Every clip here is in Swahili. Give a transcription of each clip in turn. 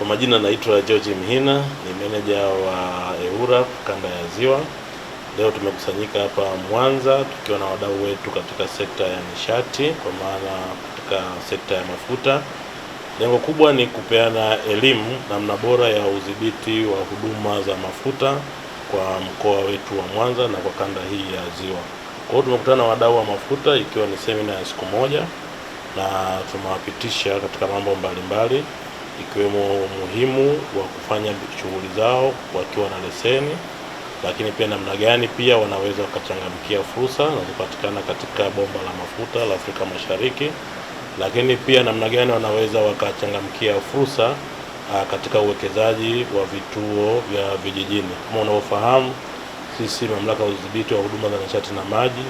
Kwa majina naitwa George Mhina, ni meneja wa EWURA kanda ya Ziwa. Leo tumekusanyika hapa Mwanza tukiwa na wadau wetu katika sekta ya nishati, kwa maana katika sekta ya mafuta. Lengo kubwa ni kupeana elimu namna bora ya udhibiti wa huduma za mafuta kwa mkoa wetu wa Mwanza na kwa kanda hii ya Ziwa. Kwa hiyo tumekutana na wadau wa mafuta ikiwa ni semina ya siku moja, na tumewapitisha katika mambo mbalimbali ikiwemo umuhimu wa kufanya shughuli zao wakiwa na leseni, lakini pia namna gani pia wanaweza wakachangamkia fursa zinazopatikana katika bomba la mafuta la Afrika Mashariki, lakini pia namna gani wanaweza wakachangamkia fursa katika uwekezaji wa vituo vya vijijini. Kama unavyofahamu, sisi mamlaka ya udhibiti wa huduma za nishati na maji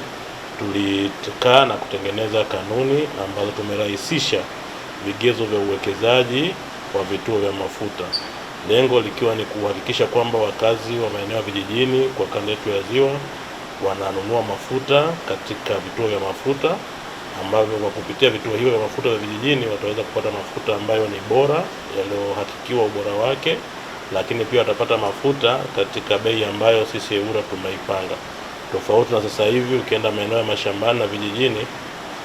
tulikaa na kutengeneza kanuni ambazo tumerahisisha vigezo vya uwekezaji wa vituo vya mafuta, lengo likiwa ni kuhakikisha kwamba wakazi wa maeneo ya vijijini kwa kanda yetu ya Ziwa wananunua mafuta katika vituo vya mafuta, ambavyo kwa kupitia vituo hivyo vya mafuta vya vijijini wataweza kupata mafuta ambayo ni bora, yaliyohakikiwa ubora wake, lakini pia watapata mafuta katika bei ambayo sisi EWURA tumeipanga. Tofauti na sasa hivi ukienda maeneo ya mashambani na vijijini,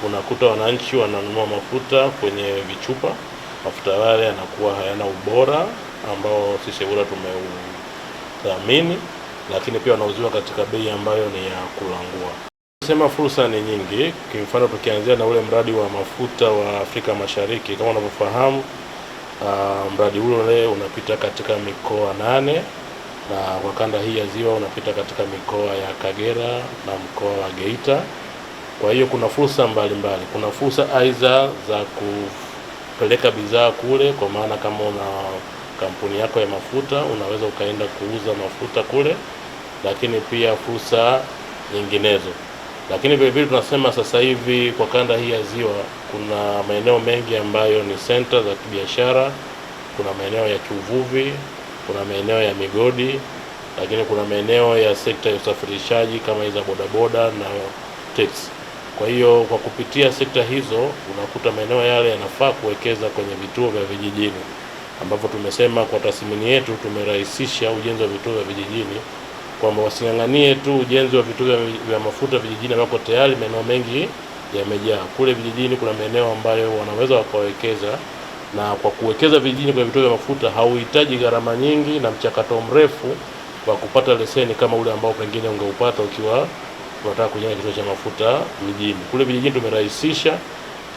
unakuta wananchi wananunua mafuta kwenye vichupa. Mafuta yale yanakuwa hayana ubora ambao sisi EWURA tumeudhamini, lakini pia wanauziwa katika bei ambayo ni ya kulangua. Sema fursa ni nyingi. Kwa mfano tukianzia na ule mradi wa mafuta wa Afrika Mashariki, kama unavyofahamu, mradi ule unapita katika mikoa 8 na kwa kanda hii ya Ziwa unapita katika mikoa ya Kagera na mkoa wa Geita. Kwa hiyo kuna fursa mbalimbali. Kuna fursa aidha za kupeleka bidhaa kule, kwa maana kama una kampuni yako ya mafuta unaweza ukaenda kuuza mafuta kule, lakini pia fursa nyinginezo. Lakini vile vile tunasema sasa hivi kwa kanda hii ya Ziwa kuna maeneo mengi ambayo ni center za kibiashara, kuna maeneo ya kiuvuvi, kuna maeneo ya migodi, lakini kuna maeneo ya sekta ya usafirishaji kama hizo bodaboda na taxi. Kwa hiyo kwa kupitia sekta hizo unakuta maeneo yale yanafaa kuwekeza kwenye vituo vya vijijini, ambapo tumesema kwa tathmini yetu tumerahisisha ujenzi wa vituo vya vijijini, kwamba wasing'ang'anie tu ujenzi wa vituo vya mafuta vijijini ambako tayari maeneo mengi yamejaa. Kule vijijini kuna maeneo ambayo wanaweza wakawekeza, na kwa kuwekeza vijijini kwenye vituo vya mafuta hauhitaji gharama nyingi na mchakato mrefu wa kupata leseni kama ule ambao pengine ungeupata ukiwa unataka kujenga kituo cha mafuta mjini. Kule vijijini tumerahisisha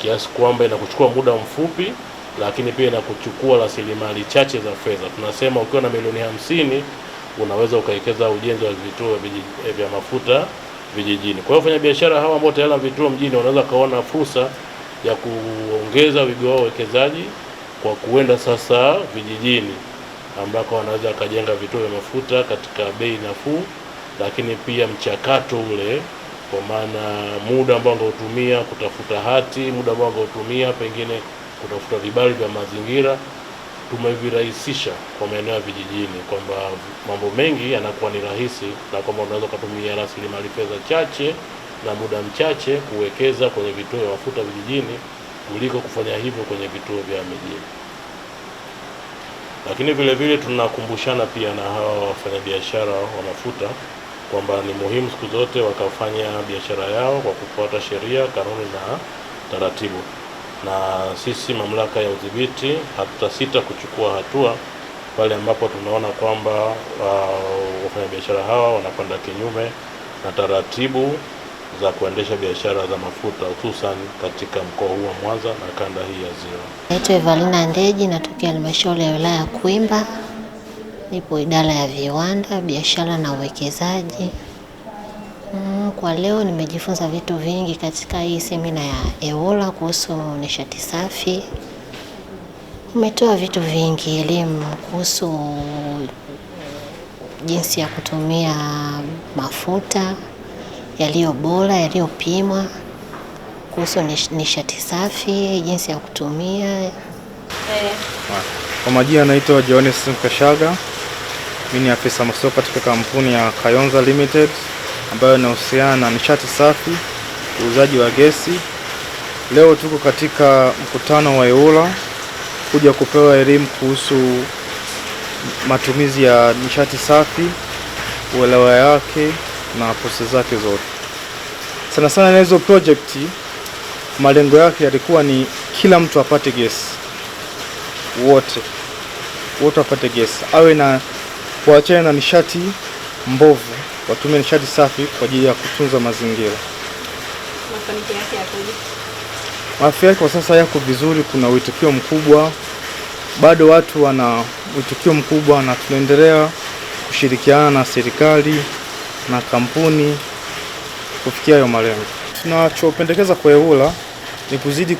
kiasi kwamba inakuchukua muda mfupi, lakini pia inakuchukua rasilimali chache za fedha. Tunasema ukiwa na milioni 50 unaweza ukawekeza ujenzi wa vituo vya mafuta vijijini. Kwa hiyo wafanyabiashara hawa ambao tayari wana vituo mjini wanaweza kaona fursa ya kuongeza wigo wao uwekezaji kwa kuenda sasa vijijini, ambako wanaweza wakajenga vituo vya mafuta katika bei nafuu, lakini pia mchakato ule, kwa maana muda ambao ungeutumia kutafuta hati, muda ambao ungeutumia pengine kutafuta vibali vya mazingira, tumevirahisisha kwa maeneo ya vijijini, kwamba mambo mengi yanakuwa ni rahisi, na kwamba unaweza kutumia rasilimali fedha chache na muda mchache kuwekeza kwenye vituo vya mafuta vijijini kuliko kufanya hivyo kwenye vituo vya mijini. Lakini vile vile tunakumbushana pia na hawa wafanyabiashara wa mafuta kwamba ni muhimu siku zote wakafanya biashara yao kwa kufuata sheria, kanuni na taratibu, na sisi mamlaka ya udhibiti hatutasita kuchukua hatua pale ambapo tunaona kwamba wafanyabiashara hawa wanakwenda kinyume na taratibu za kuendesha biashara za mafuta, hususan katika mkoa huu wa Mwanza na kanda hii ya Ziwa. Naitwa Evalina Ndeji, natokea halmashauri ya wilaya ya Kwimba. Nipo idara ya viwanda, biashara na uwekezaji. Kwa leo nimejifunza vitu vingi katika hii semina ya EWURA kuhusu nishati safi. Umetoa vitu vingi, elimu kuhusu jinsi ya kutumia mafuta yaliyo bora, yaliyopimwa, kuhusu nishati safi, jinsi ya kutumia. Kwa majina naitwa Johannes Mkashaga. Mimi ni afisa masoko katika kampuni ya Kayonza Limited ambayo inahusiana na nishati safi, uuzaji wa gesi. Leo tuko katika mkutano wa EWURA kuja kupewa elimu kuhusu matumizi ya nishati safi, uelewa yake na process zake zote. Sana sana na hizo project malengo yake yalikuwa ni kila mtu apate gesi, wote apate gesi, awe na kuachana na nishati mbovu, watumie nishati safi kwa ajili ya kutunza mazingira. Mafanikio yake yakoje? Afya yake kwa sasa yako vizuri, kuna uitikio mkubwa, bado watu wana uitikio mkubwa, na tunaendelea kushirikiana na serikali na kampuni kufikia hayo malengo. Tunachopendekeza kwa EWURA ni kuzidi